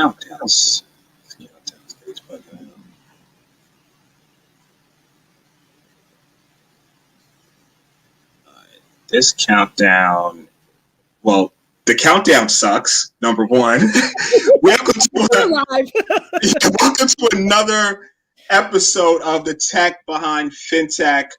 countdowns. This countdown, well, the countdown sucks, number one. welcome to another episode of the Tech Behind FinTech.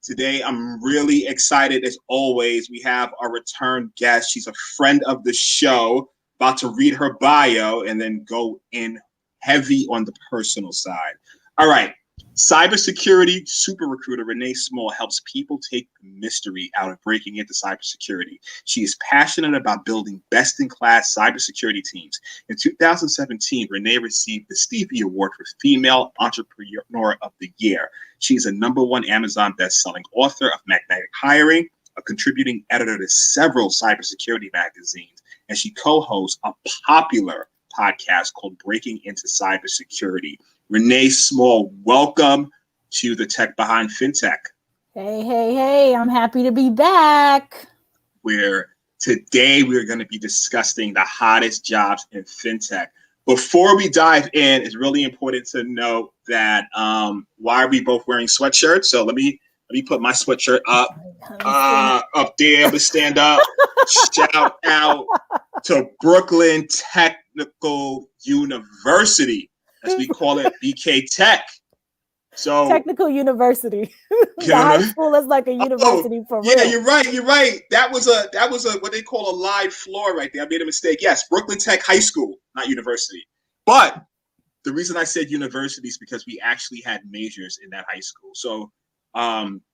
Today, I'm really excited as always. We have our return guest. She's a friend of the show, about to read her bio and then go in heavy on the personal side. All right. Cybersecurity Super Recruiter Renee Small helps people take the mystery out of breaking into cybersecurity. She is passionate about building best-in-class cybersecurity teams. In 2017, Renee received the Stevie Award for Female Entrepreneur of the Year. She is a #1 Amazon best-selling author of Magnetic Hiring, a contributing editor to several cybersecurity magazines, and she co-hosts a popular podcast called Breaking Into Cybersecurity. Renee Small, welcome to the Tech Behind FinTech. Hey, I'm happy to be back. Today we're going to be discussing the hottest jobs in FinTech. Before we dive in, it's really important to note that why are we both wearing sweatshirts? So let me put my sweatshirt up there. Let's stand up. Shout out to Brooklyn Technical University, as we call it, BK Tech. So Technical University. The high school is like a university for real. Yeah, you're right. That was a what they call a live floor right there. I made a mistake. Yes, Brooklyn Tech High School, not university. But the reason I said university is because we actually had majors in that high school. So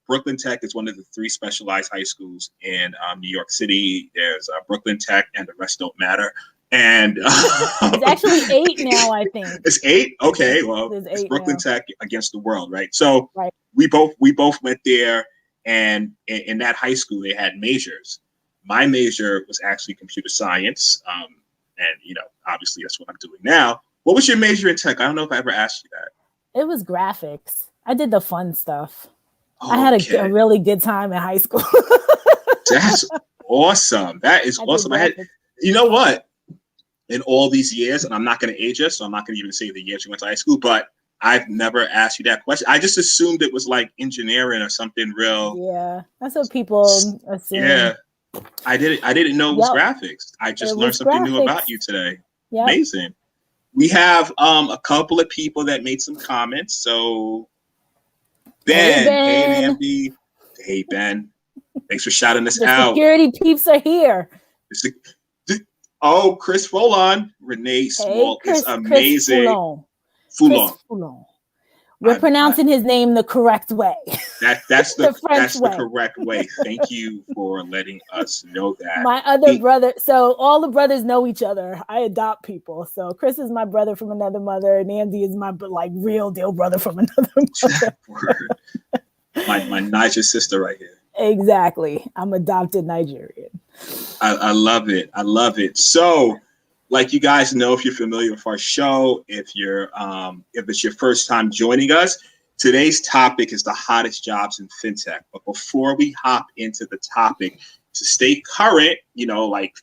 Brooklyn Tech is one of the 3 specialized high schools in New York City. There's Brooklyn Tech, and the rest don't matter. And it's actually 8 now, I think. It's 8? Okay, well, it's Brooklyn now. Tech against the world, right? So right. we both went there, and in that high school they had majors. My major was actually computer science, and obviously that's what I'm doing now. What was your major in tech? I don't know if I ever asked you that. It was graphics. I did the fun stuff. Okay. I had a really good time in high school. That's awesome. That is awesome. You know what? In all these years, and I'm not going to age us, so I'm not going to even say the years you went to high school, but I've never asked you that question. I just assumed it was like engineering or something real. Yeah, that's what people assume. Yeah, I didn't know it was graphics. I just learned something new about you today. Yep. Amazing. We have a couple of people that made some comments. So Ben, hey Nnamdi, hey Ben, thanks for shouting us out. Security peeps are here. Oh, Chris Foulon, Renee Small is amazing. Chris Foulon. We're pronouncing his name the correct way. That's the correct way. Thank you for letting us know that. My other brother, so all the brothers know each other. I adopt people. So Chris is my brother from another mother. Nnamdi is my real deal brother from another mother. my Niger sister right here. Exactly. I'm adopted Nigerian. I love it. I love it. So, like you guys know, if you're familiar with our show, if it's your first time joining us, today's topic is the hottest jobs in FinTech. But before we hop into the topic, to stay current,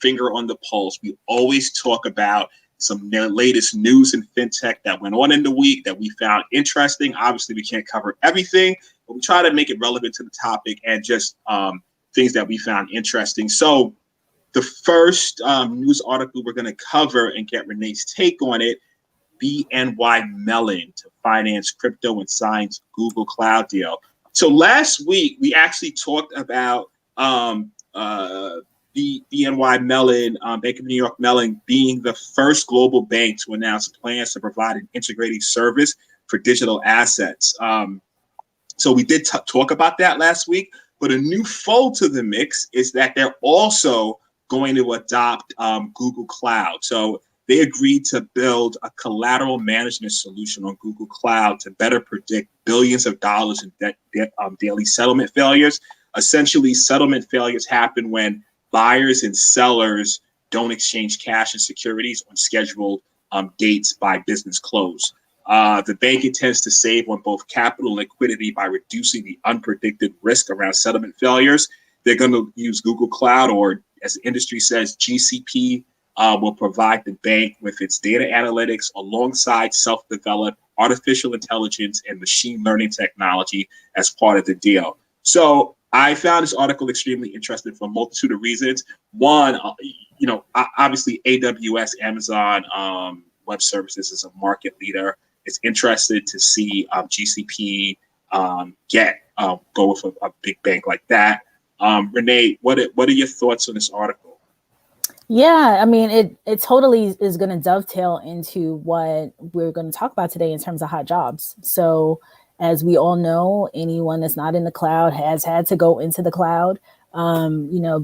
finger on the pulse, we always talk about some latest news in FinTech that went on in the week that we found interesting. Obviously, we can't cover everything, but we try to make it relevant to the topic and just things that we found interesting. So the first news article we're going to cover and get Renee's take on it, BNY Mellon to finance crypto and signs Google Cloud deal. So last week, we actually talked about the BNY Mellon, Bank of New York Mellon, being the first global bank to announce plans to provide an integrated service for digital assets. So we did talk about that last week, but a new fold to the mix is that they're also going to adopt Google Cloud. So they agreed to build a collateral management solution on Google Cloud to better predict billions of dollars in daily settlement failures. Essentially, settlement failures happen when buyers and sellers don't exchange cash and securities on scheduled dates by business close. The bank intends to save on both capital and liquidity by reducing the unpredicted risk around settlement failures. They're going to use Google Cloud, or as the industry says, GCP will provide the bank with its data analytics alongside self-developed artificial intelligence and machine learning technology as part of the deal. So I found this article extremely interesting for a multitude of reasons. One, obviously AWS, Amazon Web Services is a market leader. It's interested to see GCP go with a big bank like that. Renee, what are your thoughts on this article? Yeah, I mean, it totally is going to dovetail into what we're going to talk about today in terms of hot jobs. So as we all know, anyone that's not in the cloud has had to go into the cloud.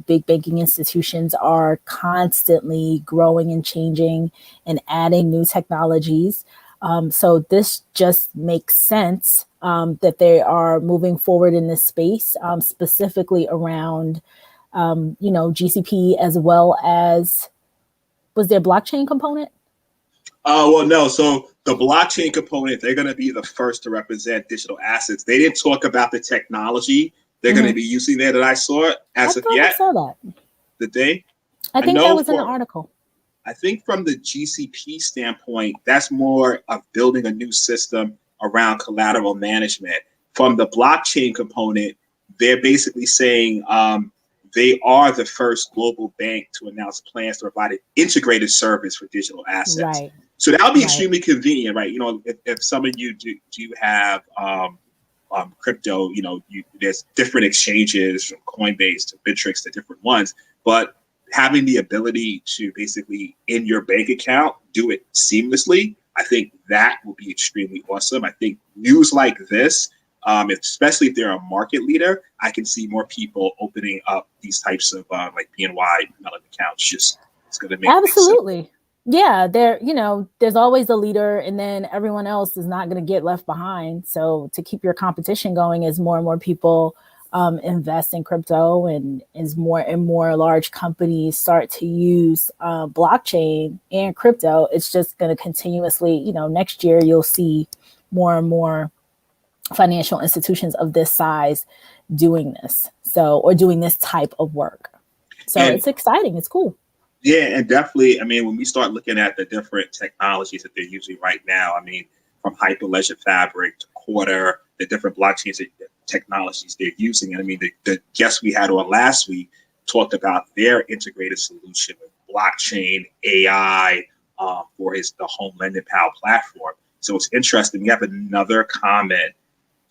Big banking institutions are constantly growing and changing and adding new technologies. So this just makes sense that they are moving forward in this space, specifically around GCP, as well as, was there blockchain component? Well, no. So the blockchain component, they're going to be the first to represent digital assets. They didn't talk about the technology they're going to be using there that I saw as of yet. I saw that. Did they? I think that was in the article. I think from the GCP standpoint, that's more of building a new system around collateral management. From the blockchain component, they're basically saying they are the first global bank to announce plans to provide an integrated service for digital assets. Right. So that'll be extremely convenient, right? If some of you do have crypto, there's different exchanges from Coinbase to Bittrex to different ones, but having the ability to basically in your bank account do it seamlessly, I think that will be extremely awesome. I think news like this, especially if they're a market leader, I can see more people opening up these types of like BNY accounts. It's going to make absolutely. Yeah, there's always a leader, and then everyone else is not going to get left behind. So to keep your competition going, as more and more people invest in crypto, and as more and more large companies start to use blockchain and crypto, it's just going to continuously, next year you'll see more and more financial institutions of this size doing this. Or doing this type of work. So it's exciting. It's cool. Yeah, and definitely, I mean, when we start looking at the different technologies that they're using right now, I mean, from Hyperledger Fabric to Quarter, the different blockchains technologies they're using. And I mean, the guest we had on last week talked about their integrated solution with blockchain, AI for the Home Lending Pal platform. So it's interesting. We have another comment.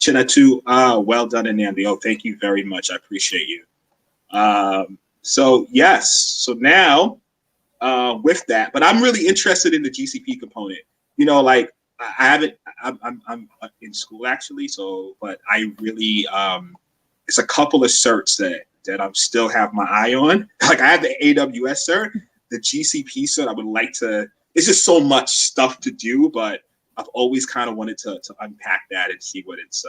Chinatu, well done, Nnamdi. Oh, thank you very much. I appreciate you. So yes, so now with that, but I'm really interested in the GCP component. I'm in school actually, but I really it's a couple of certs that I'm still have my eye on. Like I have the AWS cert, the GCP cert. I would like to. It's just so much stuff to do, but I've always kind of wanted to unpack that and see what it's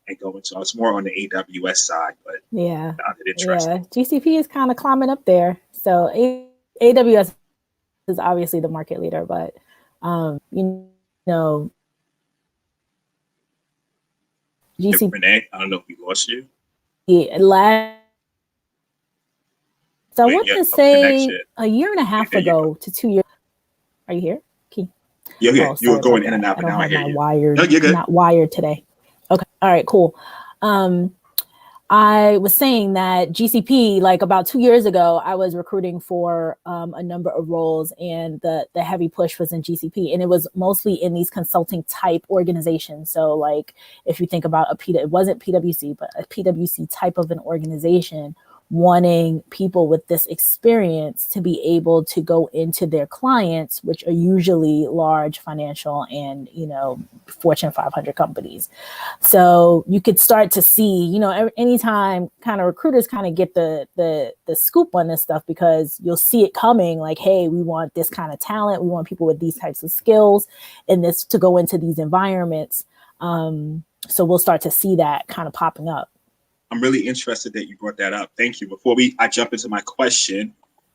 and go into. It's more on the AWS side, but yeah, GCP is kind of climbing up there. So AWS is obviously the market leader, but GCP. Renee, I don't know if we lost you. Yeah, so I want to say a year and a half ago to 2 years. Are you here, Key? Yeah, you were going in and out, but now I hear you. Wired, no, you're good. Not wired today. Okay, all right, cool. I was saying that GCP, like about 2 years ago, I was recruiting for a number of roles, and the heavy push was in GCP, and it was mostly in these consulting type organizations. So like if you think about it wasn't PwC, but a PwC type of an organization wanting people with this experience to be able to go into their clients, which are usually large financial and, Fortune 500 companies. So you could start to see, anytime kind of recruiters kind of get the scoop on this stuff, because you'll see it coming like, hey, we want this kind of talent. We want people with these types of skills and this to go into these environments. So we'll start to see that kind of popping up. I'm really interested that you brought that up. Thank you. Before I jump into my question,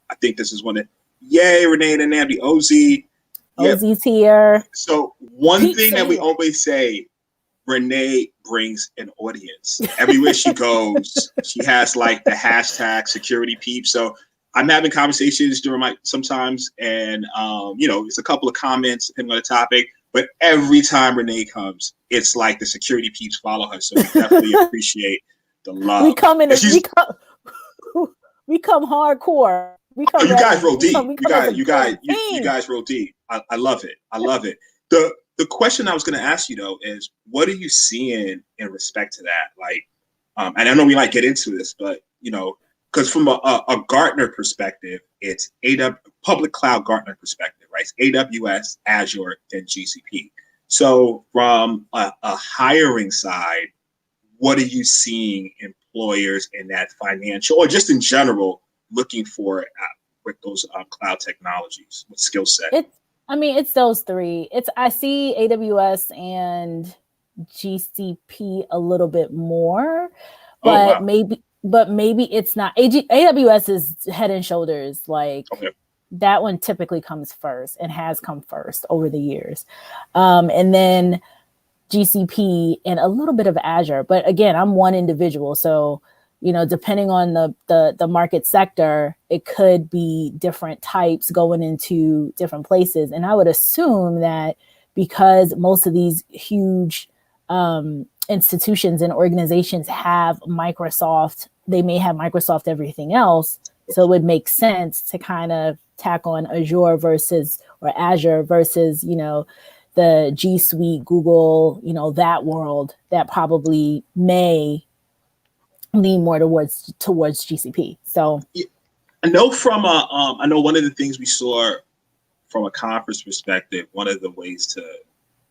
I think this is one that, yay, Renee and Nnamdi, Ozy. Ozy's here. So one thing that we always say, Renee brings an audience. Everywhere she goes, she has like the hashtag security peep. So I'm having conversations during my sometimes, and it's a couple of comments depending on the topic. But every time Renee comes, it's like the security peeps follow her. So we definitely appreciate the love. We come in. We come hardcore. We come. You guys roll deep. You guys roll deep. I love it. I love it. The question I was going to ask you though is, what are you seeing in respect to that? Like, and I know we might get into this, but because from a Gartner perspective, it's public cloud Gartner perspective, right? It's AWS, Azure, then GCP. So from a hiring side, what are you seeing employers in that financial or just in general looking for with those cloud technologies, what skill set? It's those three. I see AWS and GCP a little bit more, but maybe it's not. AWS is head and shoulders. Like that one typically comes first and has come first over the years. And then GCP and a little bit of Azure. But again, I'm one individual. So, depending on the market sector, it could be different types going into different places. And I would assume that because most of these huge institutions and organizations have Microsoft, they may have Microsoft everything else. So it would make sense to kind of tack on Azure versus the G Suite, Google, that world that probably may lean more towards GCP. So I know one of the things we saw from a conference perspective, one of the ways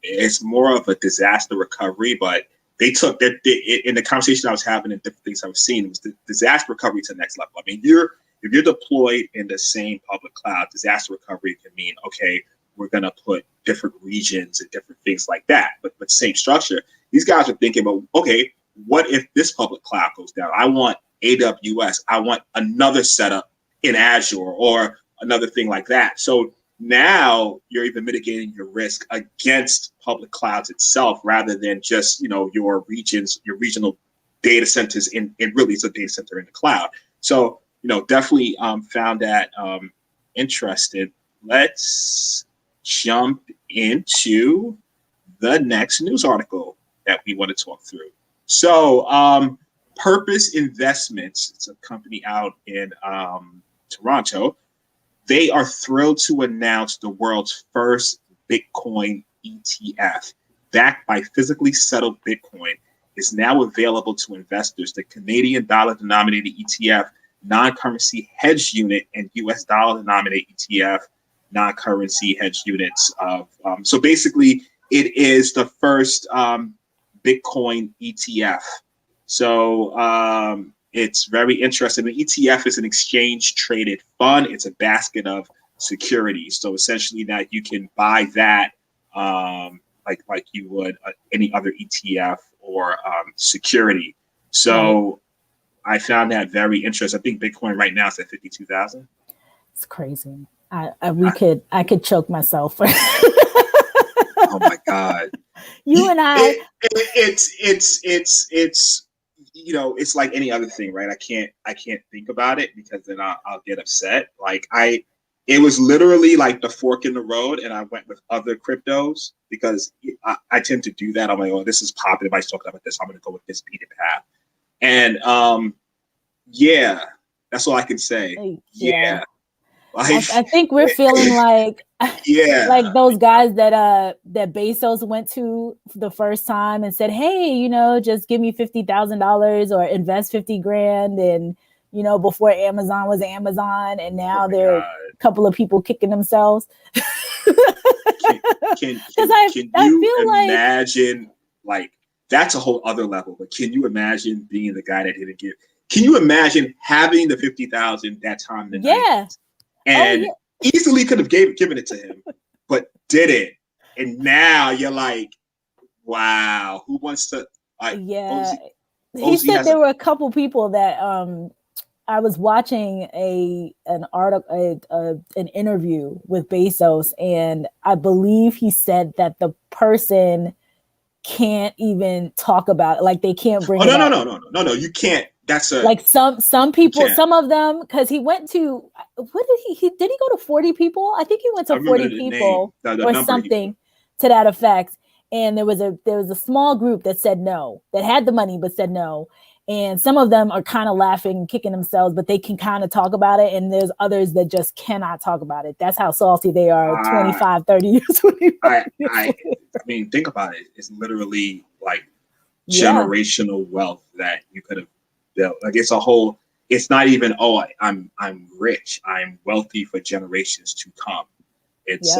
it's more of a disaster recovery, but they took that in the conversation I was having and different things I was seeing, it was the disaster recovery to the next level. I mean, if you're deployed in the same public cloud, disaster recovery can mean, okay, we're going to put different regions and different things like that, but same structure. These guys are thinking about, okay, what if this public cloud goes down? I want AWS. I want another setup in Azure or another thing like that. So now you're even mitigating your risk against public clouds itself rather than just, your regions, your regional data centers in really it's a data center in the cloud. So, definitely found that interesting. Let's jump into the next news article that we want to talk through. So Purpose Investments, it's a company out in Toronto. They are thrilled to announce the world's first Bitcoin ETF. Backed by physically settled Bitcoin, is now available to investors. The Canadian dollar-denominated ETF, non-currency hedge unit, and US dollar-denominated ETF, non-currency hedge units. So basically, it is the first Bitcoin ETF. So it's very interesting. The ETF is an exchange-traded fund. It's a basket of securities. So essentially, now you can buy that like you would any other ETF or security. So I found that very interesting. I think Bitcoin right now is at 52,000. It's crazy. I could choke myself. Oh my God. You and I. It's like any other thing, right? I can't think about it because then I'll get upset. It was literally like the fork in the road, and I went with other cryptos because I tend to do that. I'm like, oh, this is popular. Everybody's talking about this. I'm going to go with this beat it path. And that's all I can say. Yeah. I think we're feeling like like those guys that Bezos went to the first time and said, hey, just give me $50,000 or invest $50,000 and before Amazon was Amazon, and now there are a couple of people kicking themselves. Can you imagine like that's a whole other level, but can you imagine being the guy that didn't give? Can you imagine having the 50,000 that time? And easily could have given it to him, but didn't. And now you're like, wow, who wants to? He said there were a couple people that I was watching an interview with Bezos, and I believe he said that the person can't even talk about it. Like they can't bring. No. You can't. That's a like some people, yeah. some of them, because he went to what did he go to 40 people? I think he went I to remember 40 the name, people the or number. something to that effect. And there was a small group that said no, that had the money but said no. And some of them are kind of laughing and kicking themselves, but they can kind of talk about it. And there's others that just cannot talk about it. That's how salty they are 25, 30 years. I mean, think about it. It's literally like Yeah. generational wealth that you could have built. Like it's not even, oh, I'm rich. I'm wealthy for generations to come. It's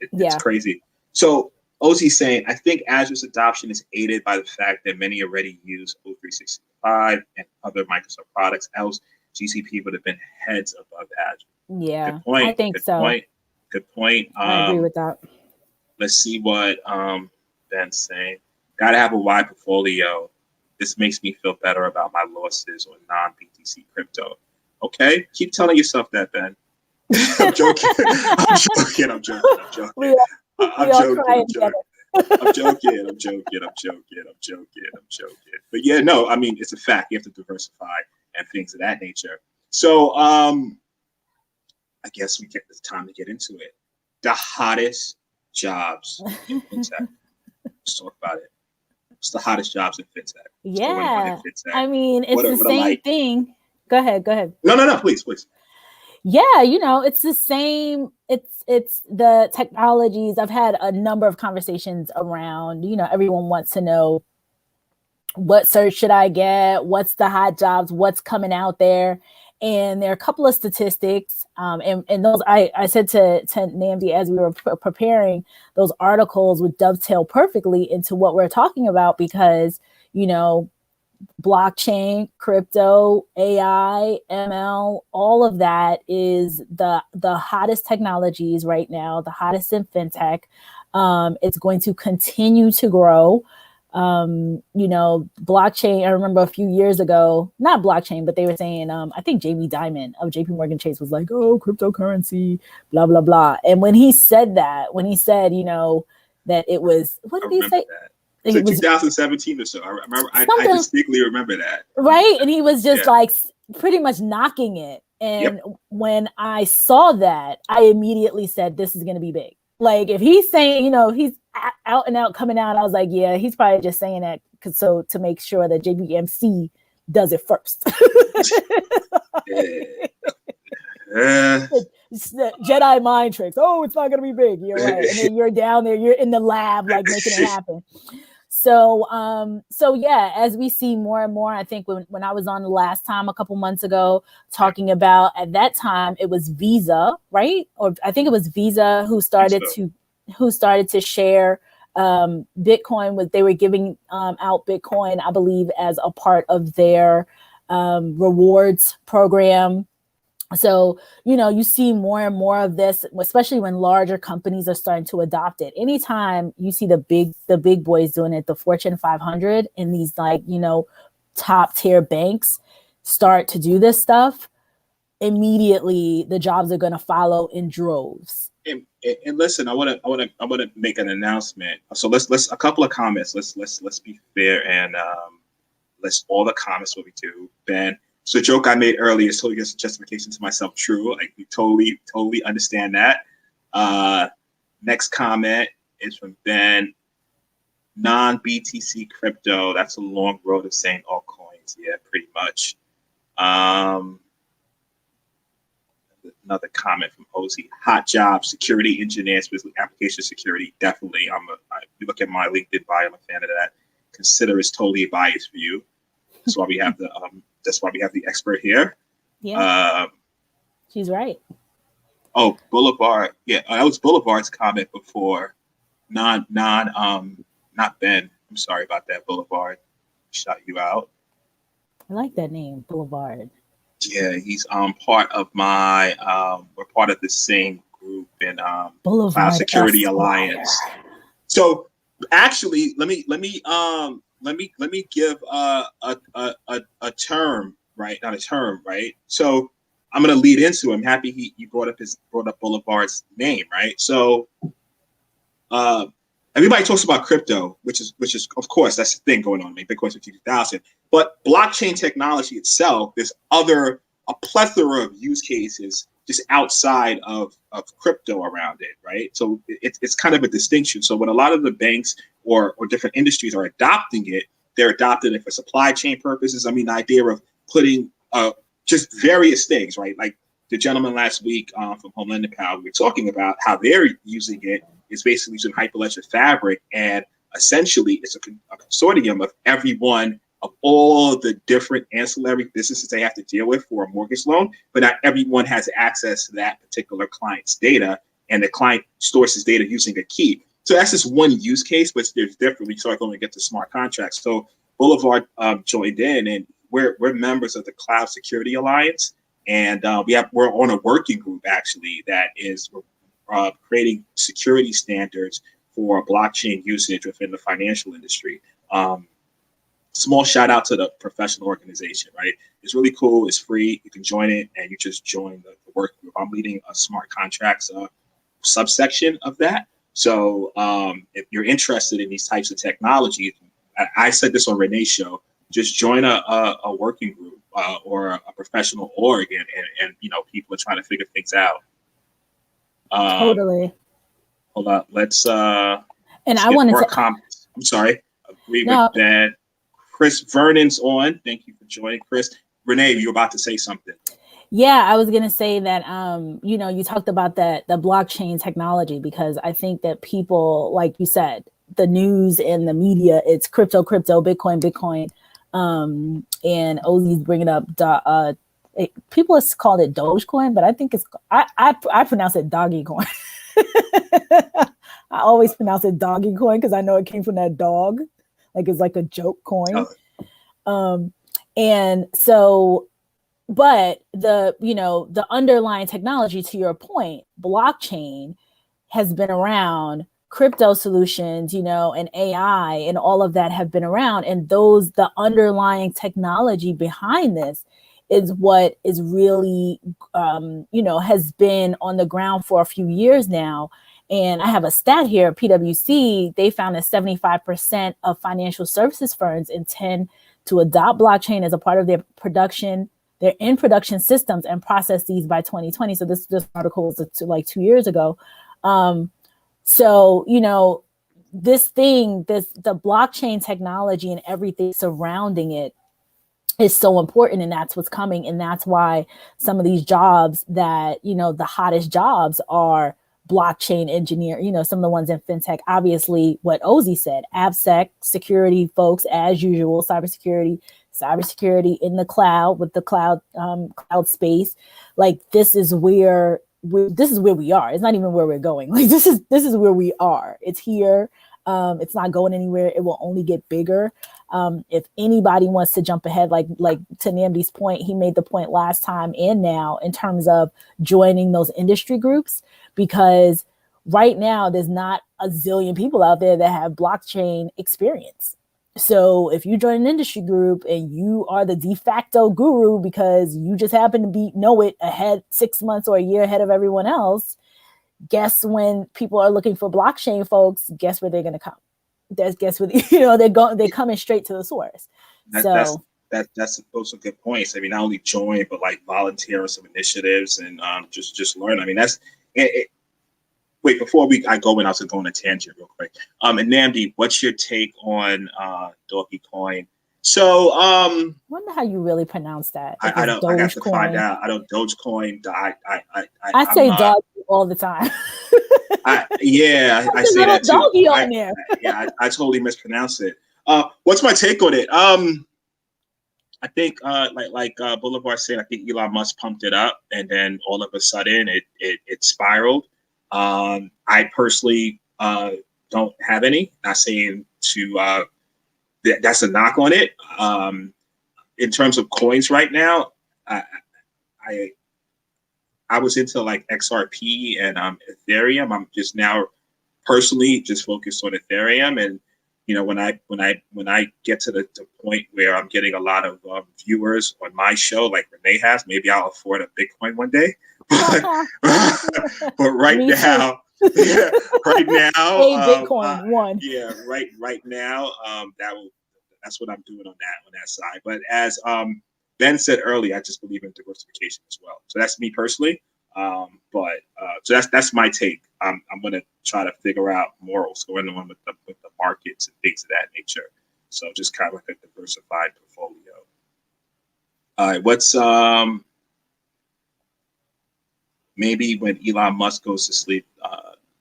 it's crazy. So Ozzy's saying, I think Azure's adoption is aided by the fact that many already use O365 and other Microsoft products, else GCP would have been heads above Azure. Yeah, Good point. I think so. Good point. I agree with that. Let's see what Ben's saying. Gotta have a wide portfolio. This makes me feel better about my losses on non-BTC crypto. Okay, keep telling yourself that, Ben. I'm joking. I'm joking. But yeah, no, I mean, it's a fact. You have to diversify and things of that nature. So I guess we get this time to get into it. The hottest jobs in FinTech. Let's talk about it. What's the hottest jobs in FinTech? Yeah. I mean, it's the same thing. Go ahead. No, please. Yeah, it's the same. It's the technologies. I've had a number of conversations around, everyone wants to know what search should I get? What's the hot jobs? What's coming out there? And there are a couple of statistics. And those I said to Nnamdi as we were preparing, those articles would dovetail perfectly into what we're talking about because, blockchain, crypto, AI, ML, all of that is the hottest technologies right now, the hottest in FinTech. It's going to continue to grow. Blockchain, I remember a few years ago, not blockchain, but they were saying, I think Jamie Dimon of JP Morgan Chase was like, oh, cryptocurrency, blah, blah, blah. And when he said, that it was, what did he say? That. It was 2017 or so. I remember. I distinctly remember that. Right, and he was just like pretty much knocking it. And when I saw that, I immediately said, "This is going to be big." Like if he's saying, he's out and out coming out, I was like, "Yeah, he's probably just saying that to make sure that JBMC does it first." Jedi mind tricks. Oh, it's not going to be big. You're right, and then you're down there, you're in the lab, like making it happen. So yeah, as we see more and more, I think when I was on the last time a couple months ago talking about, at that time it was Visa, right? Or I think it was Visa who started to share Bitcoin. They were giving out Bitcoin, I believe, as a part of their rewards program. So, you see more and more of this, especially when larger companies are starting to adopt it. Anytime you see the big boys doing it, the Fortune 500 and these top tier banks start to do this stuff, immediately the jobs are going to follow in droves. And listen, I want to make an announcement. So let's a couple of comments. Let's be fair and let's all the comments what we do. Ben. So the joke I made earlier is totally just justification to myself. True. Like we totally understand that. Next comment is from Ben. Non-BTC crypto. That's a long road of saying altcoins. Yeah, pretty much. Another comment from Ozzy. Hot job, security engineer, specifically application security. Definitely. You look at my LinkedIn bio, I'm a fan of that. Consider it's totally biased for you. That's why we have the expert here. Yeah. She's right. Oh, Boulevard. Yeah, that was Boulevard's comment before. Not Ben. I'm sorry about that, Boulevard. Shout you out. I like that name, Boulevard. Yeah, he's part of my we're part of the same group in Boulevard Cloud Security Esquire. Alliance. So actually let me give a term, right? Not a term, right? So I'm gonna lead into. I'm happy he brought up Boulevard's name, right? So everybody talks about crypto, which is of course that's the thing going on. I mean, Bitcoin's 50,000, But blockchain technology itself, there's a plethora of use cases just outside of crypto around it, right? So it's kind of a distinction. So when a lot of the banks or different industries are adopting it, they're adopting it for supply chain purposes. I mean, the idea of putting just various things, right? Like the gentleman last week from Homeland and Power, we were talking about how they're using it is basically using Hyperledger Fabric, and essentially it's a consortium of everyone of all the different ancillary businesses they have to deal with for a mortgage loan, but not everyone has access to that particular client's data, and the client stores his data using a key. So that's just one use case, but there's different. We start going to get to smart contracts. So Boulevard joined in, and we're members of the Cloud Security Alliance, and we're on a working group actually that is creating security standards for blockchain usage within the financial industry. Small shout out to the professional organization, right? It's really cool. It's free. You can join it, and you just join the work group. I'm leading a smart contracts subsection of that. So if you're interested in these types of technology, I said this on Renee's show, just join a working group or a professional org, and people are trying to figure things out. Totally. Hold on. Let's and I wanted to comments. I'm sorry. Agree with that. Chris Vernon's on. Thank you for joining, Chris. Renee, you were about to say something. Yeah, I was going to say that, you talked about the blockchain technology, because I think that people, like you said, the news and the media, it's crypto, Bitcoin. And Ozzy's bringing up, people have called it Dogecoin, but I think I pronounce it Doggy Coin. I always pronounce it Doggy Coin because I know it came from that dog. Like it's like a joke coin. And so, but the underlying technology, to your point, blockchain has been around, crypto solutions, and AI and all of that have been around. And the underlying technology behind this is what is really, has been on the ground for a few years now. And I have a stat here, PwC, they found that 75% of financial services firms intend to adopt blockchain as a part of their in production systems and process these by 2020. So this article was like 2 years ago. So, the blockchain technology and everything surrounding it is so important, and that's what's coming. And that's why some of these jobs that, the hottest jobs are blockchain engineer, some of the ones in fintech, obviously what Ozzy said, AppSec, security folks, as usual, cybersecurity in the cloud with the cloud space. Like this is where we are. It's not even where we're going. Like this is where we are. It's here. It's not going anywhere. It will only get bigger. If anybody wants to jump ahead, like to Nnamdi's point, he made the point last time and now in terms of joining those industry groups, because right now there's not a zillion people out there that have blockchain experience. So if you join an industry group and you are the de facto guru because you just happen to know it ahead 6 months or a year ahead of everyone else, guess when people are looking for blockchain folks, guess where they're going to come? Guess where they're coming straight to the source. Those are good points. I mean, not only join, but like volunteer on some initiatives and just learn. I mean, wait, before I go in, I was going to go on a tangent real quick. And Nnamdi, what's your take on Dogecoin? So, wonder how you really pronounce that. I don't. I have to find out. I don't Dogecoin. I say doggy all the time. I say that too. Doggy on there. I totally mispronounce it. What's my take on it? I think like Boulevard said, I think Elon Musk pumped it up, and then all of a sudden it spiraled. I personally don't have any. Not saying to that's a knock on it. In terms of coins right now, I was into like XRP and Ethereum. I'm just now personally just focused on Ethereum, and when I get to the point where I'm getting a lot of viewers on my show, like Renee has, maybe I'll afford a Bitcoin one day. But right now, Bitcoin one. Right now, That's what I'm doing on that side. But as Ben said earlier, I just believe in diversification as well. So that's me personally. So that's my take. I'm going to try to figure out more what's going on with the markets and things of that nature. So just kind of like a diversified portfolio. All right, what's maybe when Elon Musk goes to sleep,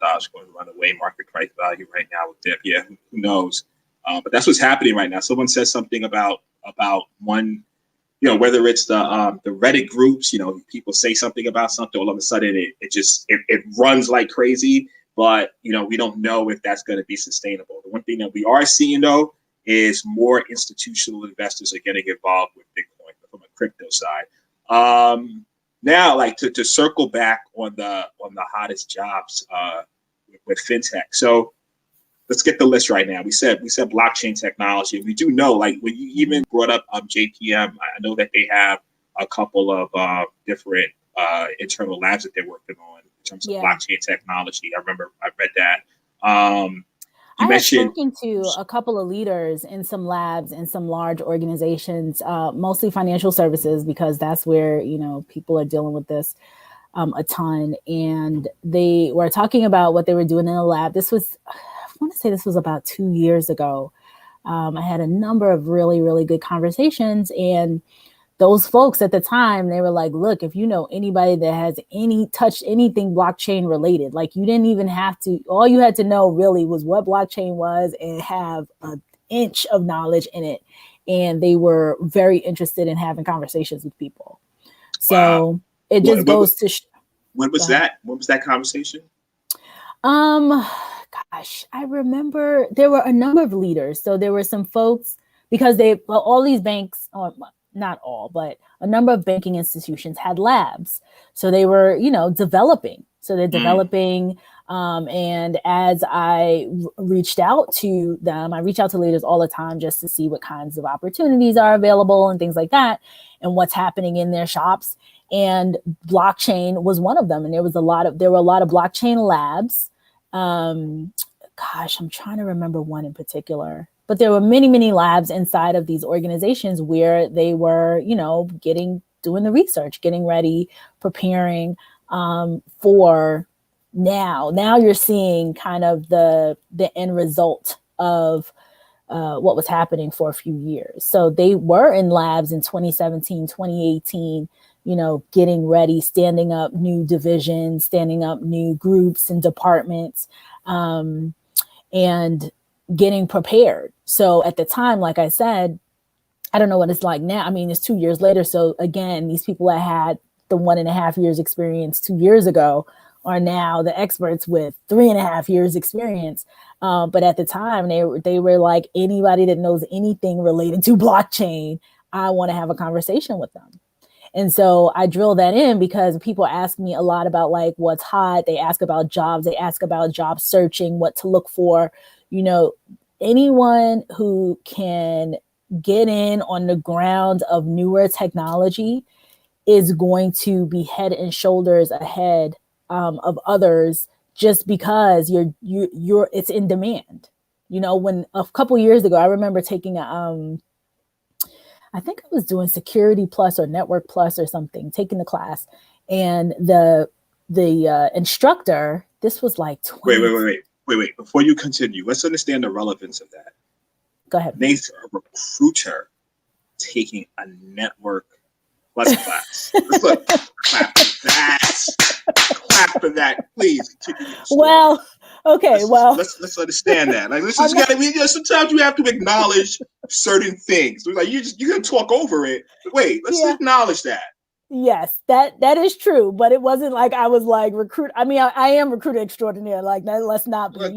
Dodge going to run away. Market price value right now with dip. Yeah, who knows? But that's what's happening right now. Someone says something about one. Whether it's the Reddit groups, people say something about something, all of a sudden it runs like crazy. But we don't know if that's going to be sustainable. The one thing that we are seeing though is more institutional investors are getting involved with Bitcoin from a crypto side. Now, like to circle back on the hottest jobs with fintech. So let's get the list right now. We said blockchain technology. We do know, like when you even brought up JPM, I know that they have a couple of different internal labs that they're working on in terms of blockchain technology. I remember I read that. I have spoken to a couple of leaders in some labs in some large organizations, mostly financial services, because that's where, people are dealing with this a ton. And they were talking about what they were doing in the lab. I want to say this was about 2 years ago. I had a number of really, really good conversations, and those folks at the time, they were like, look, if you know anybody that has touched anything blockchain related, like you didn't even have to, all you had to know really was what blockchain was and have an inch of knowledge in it. And they were very interested in having conversations with people. So it just goes to... When was that? When was that conversation? Gosh, I remember there were a number of leaders. So there were some folks, because all these banks, not all, but a number of banking institutions had labs. So they were, developing. So they're developing. And as I reached out to them, I reach out to leaders all the time just to see what kinds of opportunities are available and things like that, and what's happening in their shops. And blockchain was one of them. And there were a lot of blockchain labs. Gosh, I'm trying to remember one in particular. But there were many, many labs inside of these organizations where they were, doing the research, getting ready, preparing for now. Now you're seeing kind of the end result of what was happening for a few years. So they were in labs in 2017, 2018, getting ready, standing up new divisions, standing up new groups and departments, and getting prepared. So at the time, like I said, I don't know what it's like now. I mean, it's 2 years later. So again, these people that had the 1.5 years experience 2 years ago are now the experts with 3.5 years experience. But at the time, they were like, anybody that knows anything related to blockchain, I want to have a conversation with them. And so I drill that in because people ask me a lot about like what's hot. They ask about jobs. They ask about job searching, what to look for. Anyone who can get in on the ground of newer technology is going to be head and shoulders ahead of others, just because it's in demand. When a couple years ago, I remember taking I think I was doing Security Plus or Network Plus or something, taking the class, and the instructor, this was like 20. Wait. Before you continue, let's understand the relevance of that. Go ahead. Nate's a recruiter taking a Network Plus class. Look, clap for that, please. Well, okay. Let's understand that. Like, sometimes you have to acknowledge certain things. Like you're gonna talk over it. But wait, let's acknowledge that. Yes, that is true, but it wasn't like I was like recruit. I mean, I am recruiter extraordinaire. Like that, let's not be. I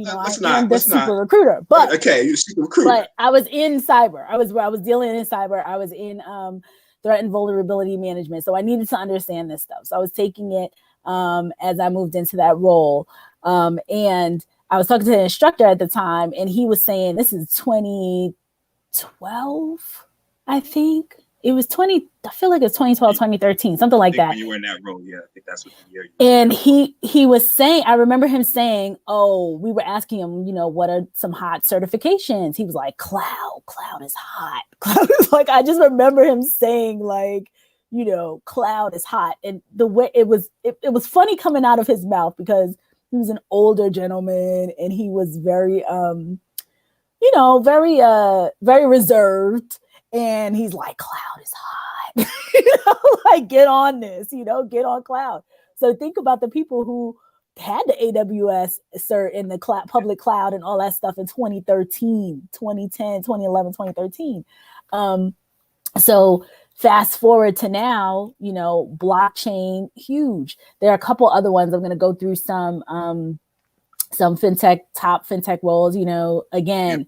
am the super recruiter. But okay, you're the super recruiter. But I was in cyber. I was dealing in cyber. I was in threat and vulnerability management. So I needed to understand this stuff. So I was taking it as I moved into that role. And I was talking to the instructor at the time, and he was saying, this is 2012, I think. it was 20, I feel like it's 2012, 2013, something like that. When you were in that role, yeah, I think that's what the year you were. And he was saying, I remember him saying, oh, we were asking him, you know, what are some hot certifications? He was like, cloud is hot. Cloud is like, I just remember him saying like, you know, cloud is hot. And the way it was funny coming out of his mouth because he was an older gentleman and he was very, you know, very reserved. And he's like, cloud is hot. You know, like get on this, you know, get on cloud. So think about the people who had the AWS cert in the public cloud and all that stuff in 2013, 2010, 2011, 2013. So fast forward to now, you know, blockchain, huge. There are a couple other ones. I'm going to go through some top fintech roles, you know, again,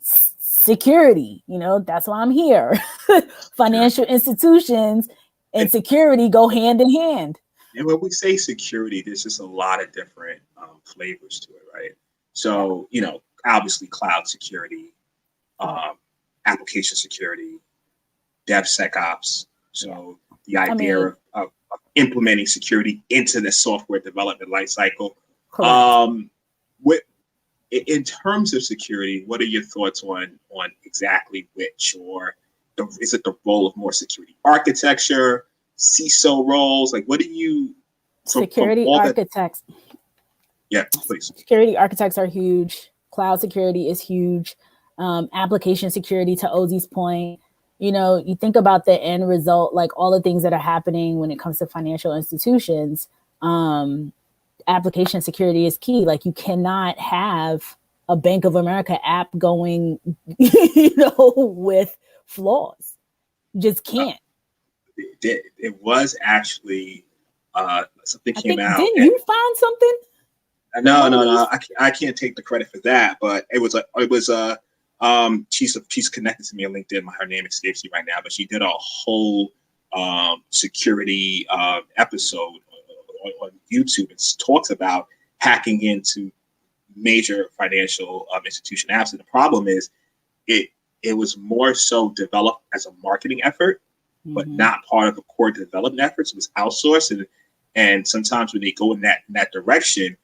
security, you know, that's why I'm here. Financial institutions and security go hand in hand. And when we say security, there's just a lot of different flavors to it, right? So, you know, obviously cloud security, application security, DevSecOps. So the idea of implementing security into the software development lifecycle. In terms of security, what are your thoughts on exactly which, or is it the role of more security architecture, CISO roles? Like, what do you? Security architects. Yeah, please. Security architects are huge. Cloud security is huge. Application security, to Ozzy's point, you know, you think about the end result, like all the things that are happening when it comes to financial institutions. Application security is key. Like you cannot have a Bank of America app going, you know, with flaws. You just can't. It was actually something came out. Didn't you find something? No. I can't take the credit for that, but she's connected to me on LinkedIn. Her name escapes me right now, but she did a whole security episode on YouTube. It talks about hacking into major financial institution apps. And the problem is it was more so developed as a marketing effort, but not part of a core development effort. So it was outsourced. And sometimes when they go in that direction,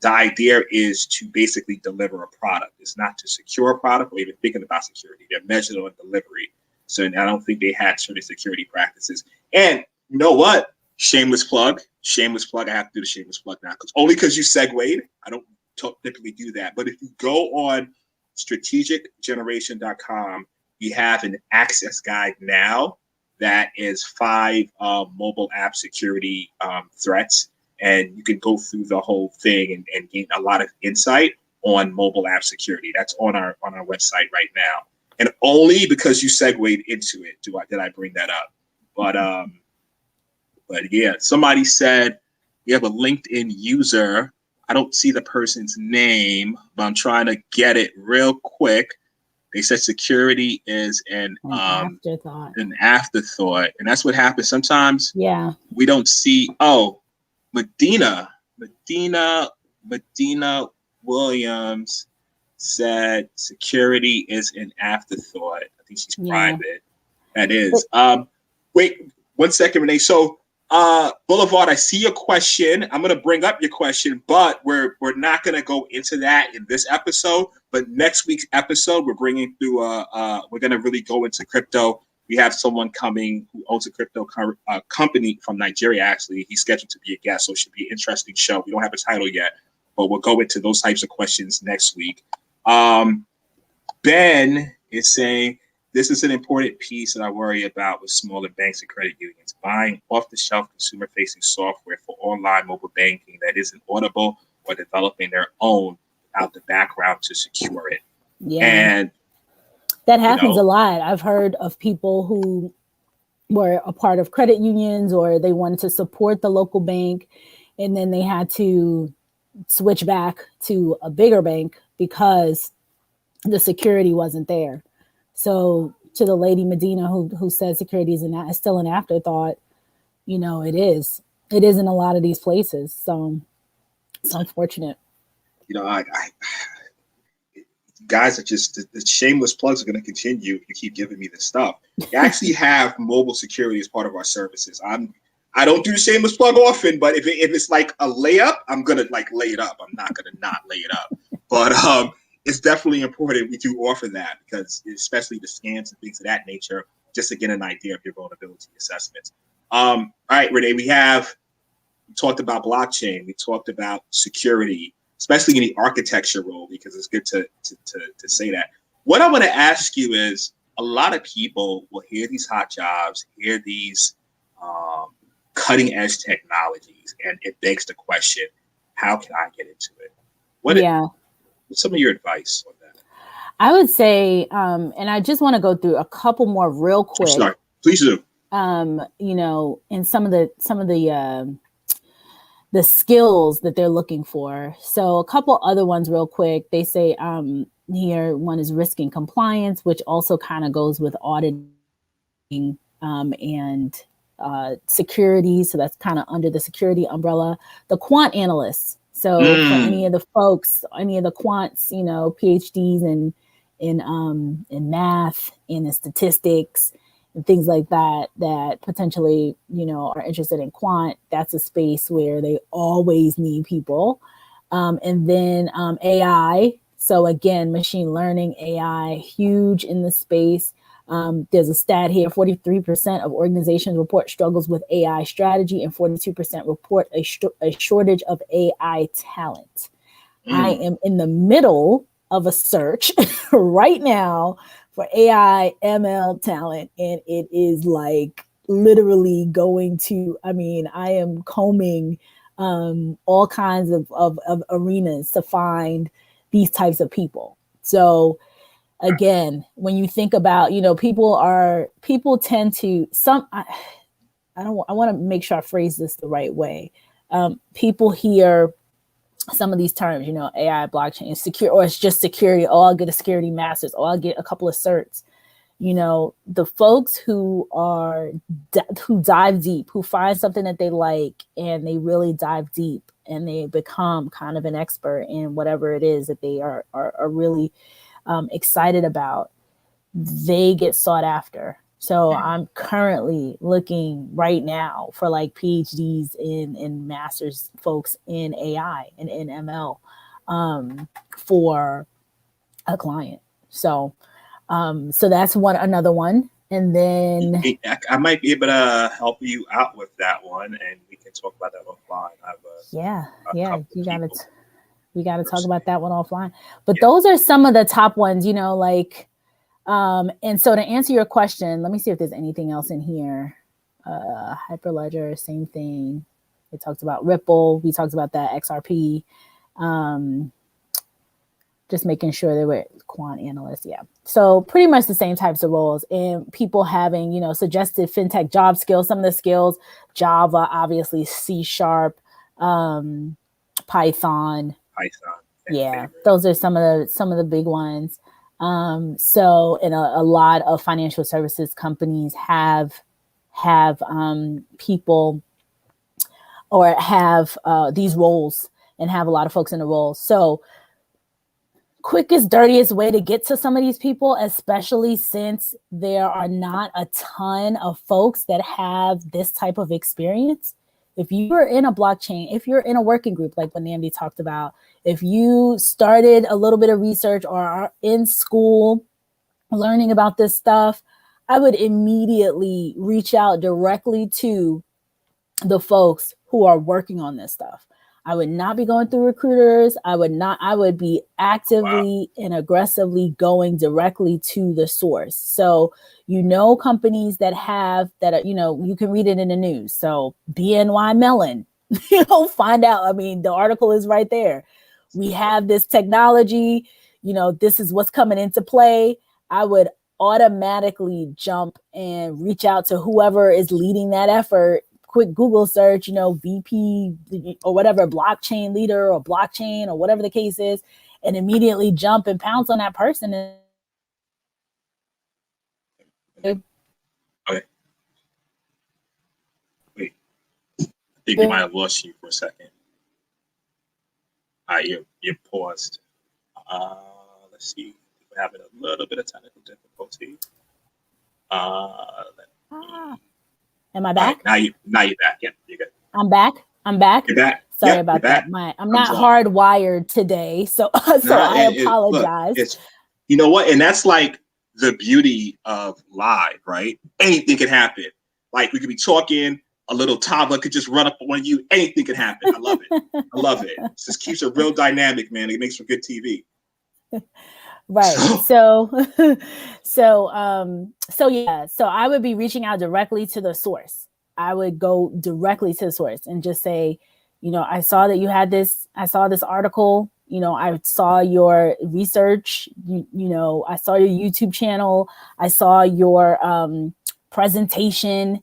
the idea is to basically deliver a product. It's not to secure a product or even thinking about security. They're measured on delivery. So I don't think they had certain security practices. And you know what? Shameless plug. I have to do the shameless plug now because you segued. I don't typically do that. But if you go on strategicgeneration.com, you have an access guide now that is 5 mobile app security threats. And you can go through the whole thing and gain a lot of insight on mobile app security. That's on our website right now. And only because you segued into it did I bring that up. But yeah, somebody said you have a LinkedIn user. I don't see the person's name, but I'm trying to get it real quick. They said security is an afterthought. And that's what happens sometimes. Yeah. We don't see. Oh, Medina Williams said security is an afterthought. I think she's private. That is. Wait 1 second, Renee. So Boulevard, I see your question. I'm going to bring up your question, but we're not going to go into that in this episode. But next week's episode, we're bringing through we're going to really go into crypto. We have someone coming who owns a crypto company from Nigeria. Actually, he's scheduled to be a guest, so it should be an interesting show. We don't have a title yet, but we'll go into those types of questions next week. Ben is saying, this is an important piece that I worry about with smaller banks and credit unions. Buying off-the-shelf consumer-facing software for online mobile banking that isn't audible or developing their own without the background to secure it. Yeah. And that happens a lot. I've heard of people who were a part of credit unions or they wanted to support the local bank, and then they had to switch back to a bigger bank because the security wasn't there. So to the lady Medina who said security is still an afterthought, it is. It is in a lot of these places. So it's unfortunate. guys are just, the shameless plugs are going to continue if you keep giving me this stuff. We actually have mobile security as part of our services. I don't do the shameless plug often, but if it's like a layup, I'm going to like lay it up. I'm not going to not lay it up. But it's definitely important we do offer that, because especially the scans and things of that nature, just to get an idea of your vulnerability assessments. All right, Renee, we talked about blockchain. We talked about security, especially in the architecture role, because it's good to say that. What I want to ask you is, a lot of people will hear these hot jobs, hear these cutting edge technologies, and it begs the question, how can I get into it? What's some of your advice on that? I would say, and I just want to go through a couple more real quick. Sorry, please do. You know, and some of the skills that they're looking for. So a couple other ones real quick. They say here, one is risk and compliance, which also kind of goes with auditing and security. So that's kind of under the security umbrella. The quant analysts. So for any of the folks, any of the quants, you know, PhDs in math and in statistics and things like that, that potentially, you know, are interested in quant, that's a space where they always need people. And then AI. So again, machine learning, AI, huge in the space. There's a stat here, 43% of organizations report struggles with AI strategy and 42% report a shortage of AI talent. I am in the middle of a search right now for AI ML talent, and it is like literally going to, I mean, I am combing all kinds of arenas to find these types of people. So again, when you think about, you know, people tend to, I want to make sure I phrase this the right way. People hear some of these terms, you know, AI, blockchain, secure, or it's just security. Oh, I'll get a security master's. Oh, I'll get a couple of certs. You know, the folks who dive deep, who find something that they like and they really dive deep and they become kind of an expert in whatever it is that they are really excited about, they get sought after. So I'm currently looking right now for like PhDs in master's folks in AI and in ML for a client. So that's another one. And then I might be able to help you out with that one, and we can talk about that offline. We got to talk about that one offline. But those are some of the top ones, you know, like, and so to answer your question, let me see if there's anything else in here. Hyperledger, same thing. We talked about Ripple. We talked about that XRP. Just making sure they were quant analysts. Yeah. So pretty much the same types of roles, and people having, you know, suggested fintech job skills, some of the skills, Java, obviously C#, Python. Yeah. Those are some of the big ones. So, and a lot of financial services companies have people or have these roles and have a lot of folks in the roles. So quickest, dirtiest way to get to some of these people, especially since there are not a ton of folks that have this type of experience. If you're in a blockchain, if you're in a working group, like what Nnamdi talked about, if you started a little bit of research or are in school learning about this stuff, I would immediately reach out directly to the folks who are working on this stuff. I would not be going through recruiters. I would be actively and aggressively going directly to the source. So, you know, companies that are, you know, you can read it in the news. So BNY Mellon, you know, find out. I mean, the article is right there. We have this technology, you know, this is what's coming into play. I would automatically jump and reach out to whoever is leading that effort. Quick Google search, you know, VP or whatever, blockchain leader or blockchain or whatever the case is, and immediately jump and pounce on that person. Okay. Wait, I think we might have lost you for a second. You paused. Let's Let's see. We're having a little bit of technical difficulty. Am I back? Right, now you're back. Yeah, you're good. I'm back. You're back. Sorry Yep, about that. I'm not up. hardwired today, so I apologize. Look, you know what? And that's like the beauty of live, right? Anything can happen. Like we could be talking, a little toddler could just run up on you. Anything can happen. I love it. I love it. It just keeps it real dynamic, man. It makes for good TV. Right. So I would be reaching out directly to the source. I would go directly to the source and just say, I saw that you had this. I saw this article. I saw your research. I saw your YouTube channel. I saw your presentation.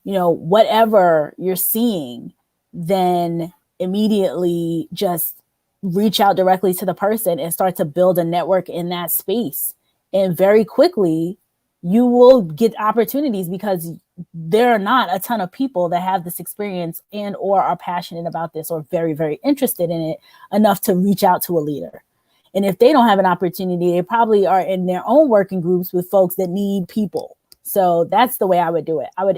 Whatever you're seeing, then immediately just reach out directly to the person and start to build a network in that space. And very quickly, you will get opportunities because there are not a ton of people that have this experience and or are passionate about this or very, very interested in it enough to reach out to a leader. And if they don't have an opportunity, they probably are in their own working groups with folks that need people. So that's the way I would do it. I would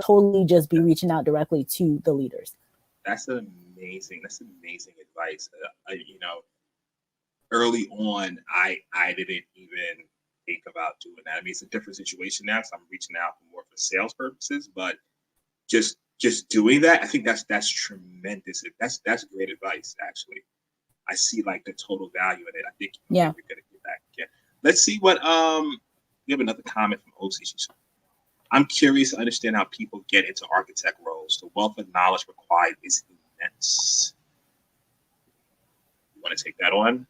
totally just be reaching out directly to the leaders. That's amazing advice. Early on, I didn't even think about doing that. I mean, it's a different situation now, so I'm reaching out more for sales purposes. But just doing that, I think that's tremendous. That's great advice. Actually, I see like the total value in it. I think you're gonna get back again. Let's see what we have another comment from OC. I'm curious to understand how people get into architect roles. The wealth of knowledge required is immense. You want to take that on?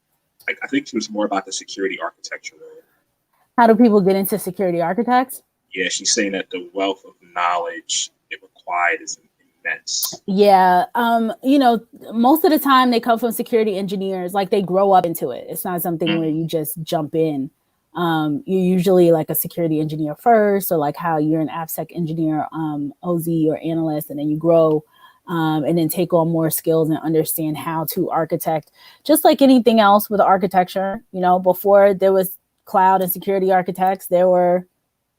I think it was more about the security architecture role. How do people get into security architects? Yeah, she's saying that the wealth of knowledge it required is immense. Yeah, most of the time they come from security engineers. Like they grow up into it. It's not something where you just jump in. You're usually like a security engineer first, or like how you're an AppSec engineer, OZ or analyst, and then you grow and then take on more skills and understand how to architect. Just like anything else with architecture, before there was cloud and security architects, there were,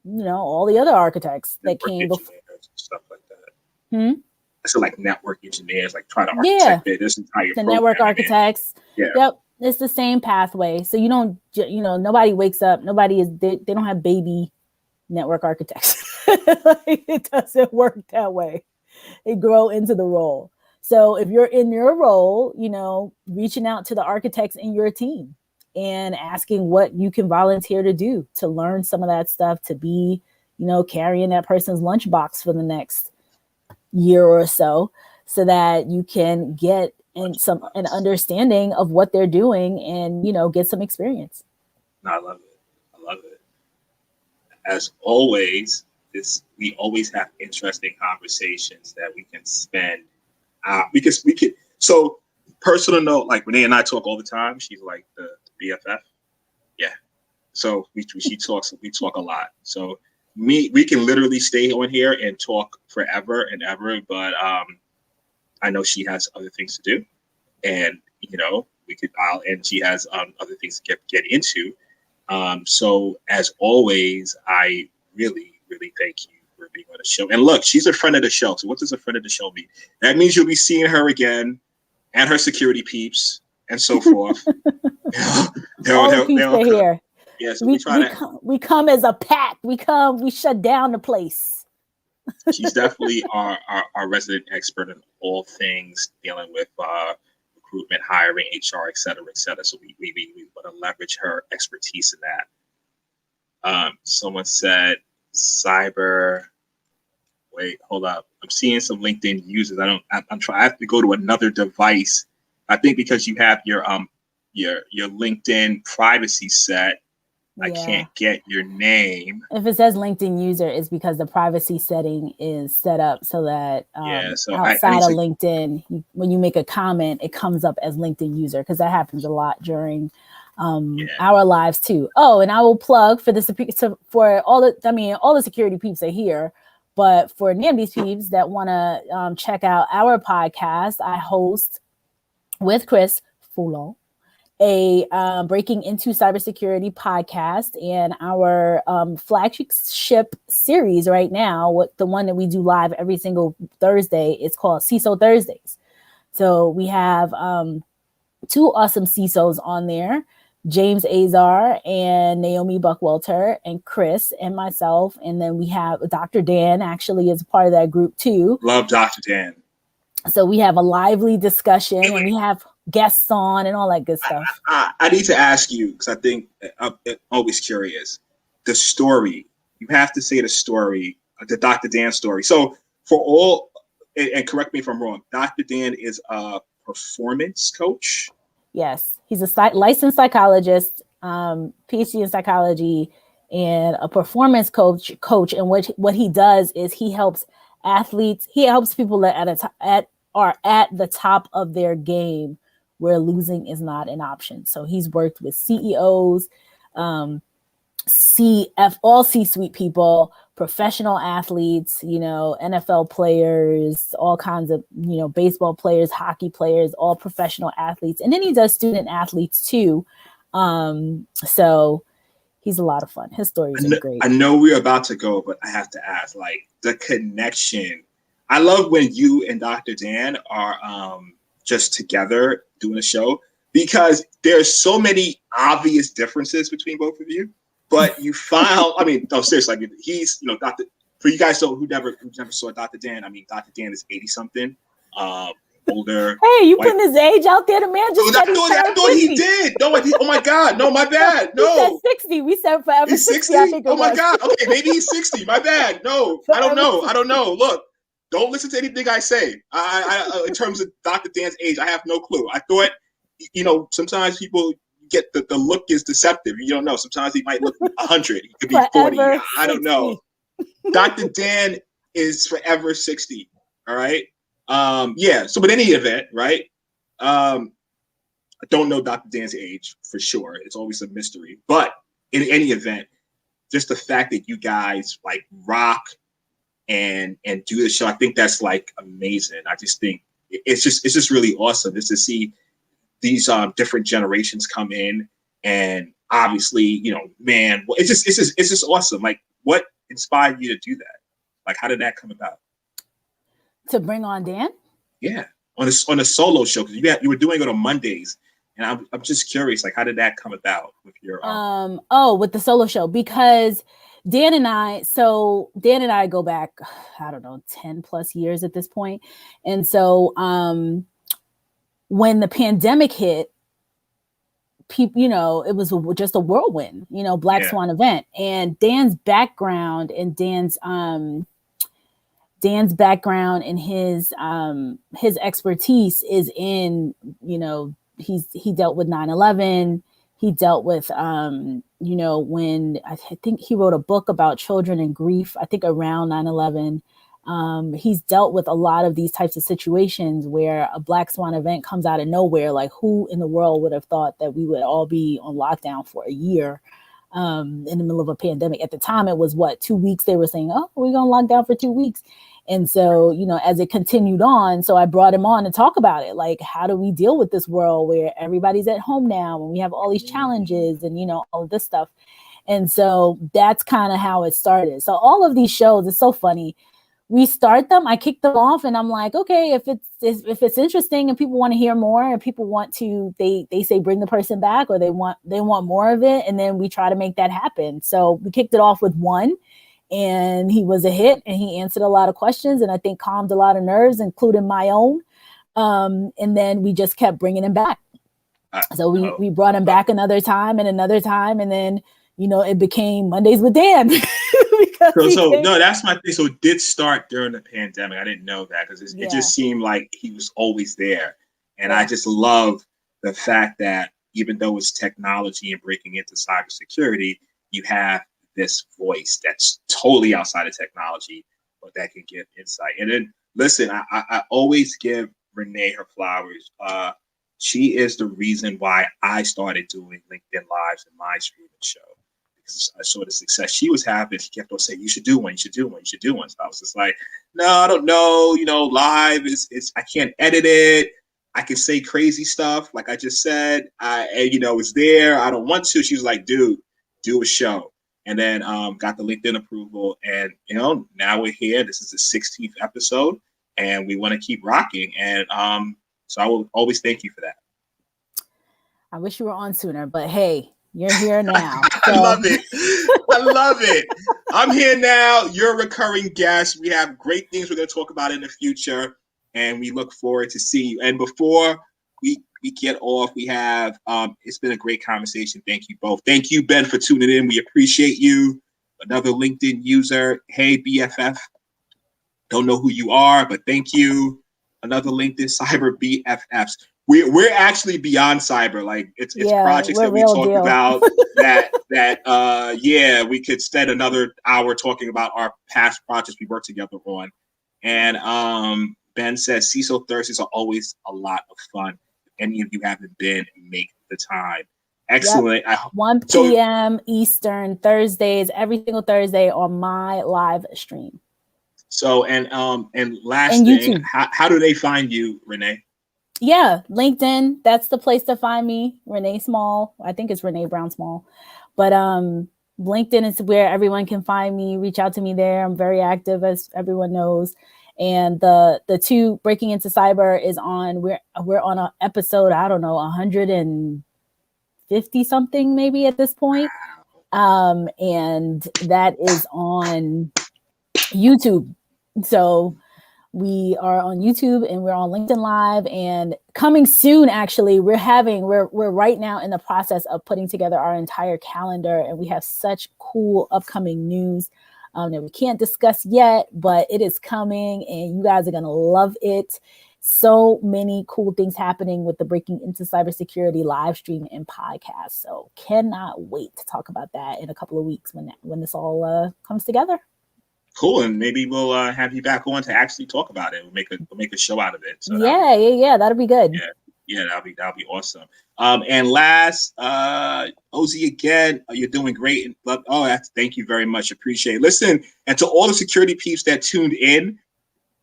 all the other architects that came before. Stuff like that. So like network engineers, like try to architect this entire the network architects. Yeah. Yep. It's the same pathway. So you don't, nobody wakes up, they don't have baby network architects. Like, it doesn't work that way. They grow into the role. So if you're in your role, reaching out to the architects in your team and asking what you can volunteer to do to learn some of that stuff, to be, carrying that person's lunchbox for the next year or so that you can get an understanding of what they're doing and, get some experience. I love it. As always, we always have interesting conversations that we can spend because we could. So personal note, like Renee and I talk all the time. She's like the BFF. Yeah. So we talk a lot. So we can literally stay on here and talk forever and ever, but I know she has other things to do, and and she has other things to get into. So as always, I really thank you for being on the show. And look, she's a friend of the show. So what does a friend of the show mean? That means you'll be seeing her again, and her security peeps, and so forth. All the peeps are here. Yeah, so we come as a pack. We shut down the place. She's definitely our resident expert in all things dealing with recruitment, hiring, HR, et cetera, et cetera. So we want to leverage her expertise in that. Someone said cyber. Wait, hold up. I'm seeing some LinkedIn users. I have to go to another device. I think because you have your LinkedIn privacy set. I can't get your name. If it says LinkedIn user, it's because the privacy setting is set up so that outside of LinkedIn, when you make a comment, it comes up as LinkedIn user, because that happens a lot during our lives too. Oh, and I will plug for all the security peeps are here, but for Nnamdi's peeps that want to check out our podcast, I host with Chris Foulon a Breaking Into Cybersecurity podcast, and our flagship series right now, the one that we do live every single Thursday, is called Cso Thursdays. So we have two awesome CISOs on there, James Azar and Naomi Buckwalter, and Chris and myself. And then we have Dr. Dan actually is a part of that group too. Love Dr. Dan. So we have a lively discussion and we have guests on and all that good stuff. I need to ask you, because I think I'm always curious, the story. You have to say the story, the Dr. Dan story. So for all, and correct me if I'm wrong, Dr. Dan is a performance coach. Yes, he's a licensed psychologist, PhD in psychology, and a performance coach. And what he does is he helps athletes. He helps people that are at the top of their game, where losing is not an option. So he's worked with CEOs, all C-suite people, professional athletes, NFL players, all kinds of, baseball players, hockey players, all professional athletes. And then he does student athletes too. So he's a lot of fun. His stories are great. I know we're about to go, but I have to ask, like, the connection. I love when you and Dr. Dan are just together doing a show, because there's so many obvious differences between both of you. But you found, seriously, like, he's, Dr. For you guys who never saw Dr. Dan, Dr. Dan is 80 something, older. Hey, you putting his age out there? The man just said I thought he did. No, oh my God, no, my bad. No, he said 60. We said forever. He's 60. I think my God. Okay, maybe he's 60. My bad. No, I don't know. Look, don't listen to anything I say. I in terms of Dr. Dan's age, I have no clue. I thought, sometimes people get the look is deceptive. You don't know. Sometimes he might look 100. He could be 40. I don't know. Dr. Dan is forever 60. All right. Yeah. So, but in any event, right? I don't know Dr. Dan's age for sure. It's always a mystery. But in any event, just the fact that you guys like rock and do the show, I think that's like amazing. I just think it's just really awesome just to see these different generations come in, and obviously, man, it's just awesome. Like, what inspired you to do that? Like, how did that come about? To bring on Dan? Yeah, on a solo show, because you were doing it on Mondays, and I'm just curious, like, how did that come about with your with the solo show? Because Dan and I go back, I don't know, 10 plus years at this point, and so when the pandemic hit, people, it was just a whirlwind, Black Swan event, and Dan's background and Dan's background and his expertise is in, he dealt with 9/11. He dealt with, when I think he wrote a book about children and grief, I think around 9/11. He's dealt with a lot of these types of situations where a Black Swan event comes out of nowhere. Like, who in the world would have thought that we would all be on lockdown for a year in the middle of a pandemic? At the time, it was 2 weeks. They were saying, oh, we're going to lock down for 2 weeks. And so, as it continued on, so I brought him on to talk about it. Like, how do we deal with this world where everybody's at home now and we have all these challenges and, all of this stuff. And so that's kind of how it started. So all of these shows, it's so funny. We start them, I kick them off, and I'm like, okay, if it's interesting and people want to hear more and people want to, they say bring the person back, or they want more of it, and then we try to make that happen. So we kicked it off with one, and he was a hit, and he answered a lot of questions, and I think calmed a lot of nerves, including my own. And then we just kept bringing him back. So we brought him back another time, and then it became Mondays with Dan. No, that's my thing. So it did start during the pandemic. I didn't know that, because it just seemed like he was always there. And I just love the fact that even though it's technology and breaking into cybersecurity, you have this voice that's totally outside of technology, but that can give insight. And then, listen, I always give Renee her flowers. She is the reason why I started doing LinkedIn Lives in my streaming show. I saw the success she was having. She kept on saying, you should do one. So I was just like, no, I don't know. Live is I can't edit it. I can say crazy stuff, like I just said. It's there. I don't want to. She was like, dude, do a show. And then got the LinkedIn approval. And, now we're here. This is the 16th episode, and we want to keep rocking. And so I will always thank you for that. I wish you were on sooner, but hey, you're here now. I love it. I love it. I'm here now. You're a recurring guest. We have great things we're going to talk about in the future, and we look forward to seeing you. And before we get off, we have it's been a great conversation. Thank you both. Thank you, Ben, for tuning in. We appreciate you. Another LinkedIn user. Hey, BFF. Don't know who you are, but thank you. Another LinkedIn cyber BFFs. We're actually beyond cyber. Like it's projects that we talked about that we could spend another hour talking about our past projects we worked together on. And Ben says Cso Thursdays are always a lot of fun. If any of you haven't been, make the time. Excellent. Yep. 1 p.m. Eastern Thursdays, every single Thursday on my live stream. So and last thing, YouTube. How do they find you, Renee? Yeah, LinkedIn. That's the place to find me. Renee Small. I think it's Renee Brown Small. But LinkedIn is where everyone can find me. Reach out to me there. I'm very active, as everyone knows. And the two Breaking Into Cyber is on. We're on an episode, I don't know, 150 something maybe at this point. And that is on YouTube. So we are on YouTube and we're on LinkedIn Live, and coming soon, actually, we're right now in the process of putting together our entire calendar, and we have such cool upcoming news that we can't discuss yet, but it is coming and you guys are going to love it. So many cool things happening with the Breaking Into Cybersecurity live stream and podcast. So cannot wait to talk about that in a couple of weeks when this all comes together. Cool, and maybe we'll have you back on to actually talk about it. We'll make a show out of it. So that'll be good. Yeah, that'll be awesome. And last, Ozzy again, you're doing great. Thank you very much. Appreciate it. Listen, and to all the security peeps that tuned in,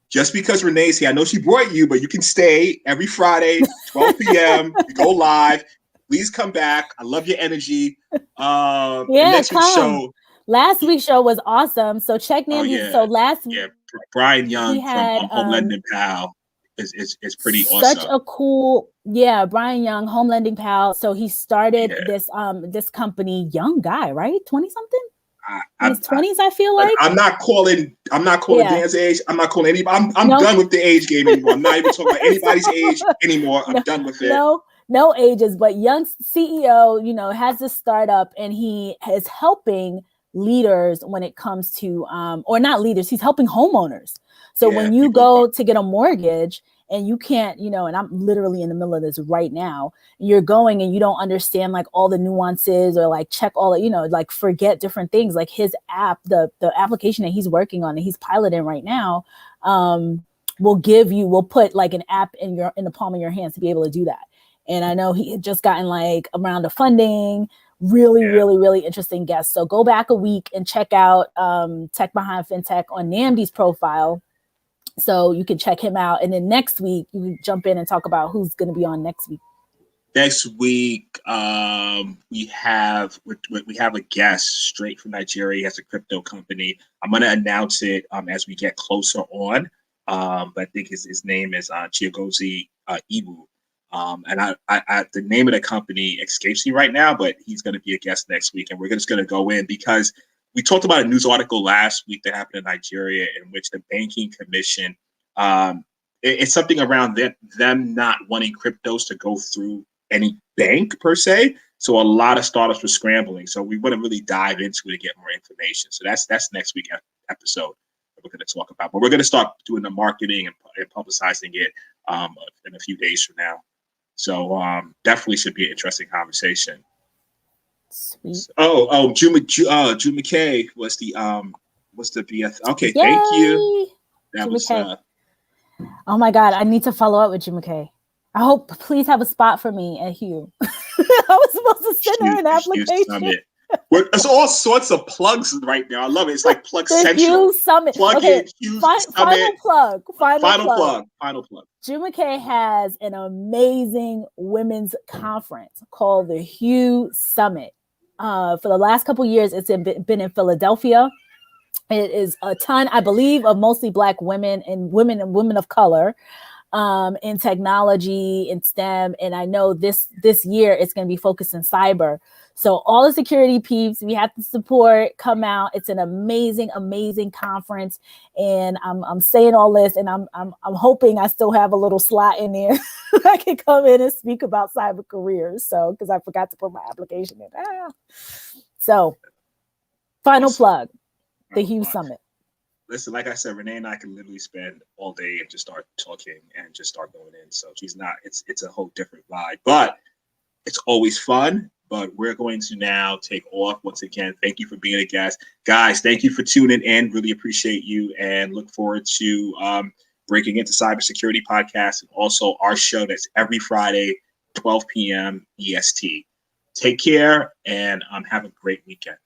just because Renee's here, I know she brought you, but you can stay every Friday, 12 p.m. We go live. Please come back. I love your energy. Next week's show. Last week's show was awesome. So check Nnamdi. So last week, Brian Young from Home Lending Pal is pretty awesome. Such a cool, Brian Young, Home Lending Pal. So he started this company, young guy, right? 20 something. In his 20s, I feel like. I'm not calling Dan's age. I'm not calling anybody. I'm done with the age game anymore. I'm not even talking about anybody's age anymore. I'm done with it. No ages, but young CEO, has this startup, and he is helping leaders when it comes to or not leaders, he's helping homeowners. So when you go to get a mortgage and you can't, and I'm literally in the middle of this right now, you're going and you don't understand like all the nuances or like check all like forget different things, like his app, the application that he's working on and he's piloting right now will put like an app in the palm of your hands to be able to do that. And I know he had just gotten like a round of funding. Really, really interesting guest. So go back a week and check out Tech Behind FinTech on Nnamdi's profile, so you can check him out. And then next week you can jump in and talk about who's going to be on next week. Next week we have a guest straight from Nigeria. He has a crypto company. I'm going to announce it as we get closer on. But I think his name is Cso Thursdays. And I the name of the company escapes me right now, but he's going to be a guest next week, and we're just going to go in because we talked about a news article last week that happened in Nigeria in which the banking commission, it's something around them not wanting cryptos to go through any bank per se. So a lot of startups were scrambling. So we want to really dive into it to get more information. So that's next week's episode that we're going to talk about. But we're going to start doing the marketing and publicizing it in a few days from now. So definitely should be an interesting conversation. Sweet. Drew McKay was the BF. Okay, Yay! Thank you. That Drew was McKay. Oh my God, I need to follow up with Drew McKay. I hope please have a spot for me at Hugh. I was supposed to send her an application. There's all sorts of plugs right now. I love it. It's like Plug The Central. Hugh Summit. Plug Okay, in Hugh final Summit. plug. Final plug. Jim McKay has an amazing women's conference called the Hugh Summit. For the last couple of years, it's been in Philadelphia. It is a ton, I believe, of mostly Black women and women of color in technology, in STEM. And I know this year it's going to be focused in cyber. So all the security peeps, we have to support, come out. It's an amazing, amazing conference. And I'm saying all this, and I'm hoping I still have a little slot in there. I can come in and speak about cyber careers. So, because I forgot to put my application in. So, final plug, the Hugh Summit. Listen, like I said, Renee and I can literally spend all day and just start talking and just start going in. So it's a whole different vibe, but it's always fun. But we're going to now take off. Once again, thank you for being a guest. Guys, thank you for tuning in. Really appreciate you and look forward to Breaking Into Cybersecurity podcast and also our show that's every Friday, 12 p.m. EST. Take care and have a great weekend.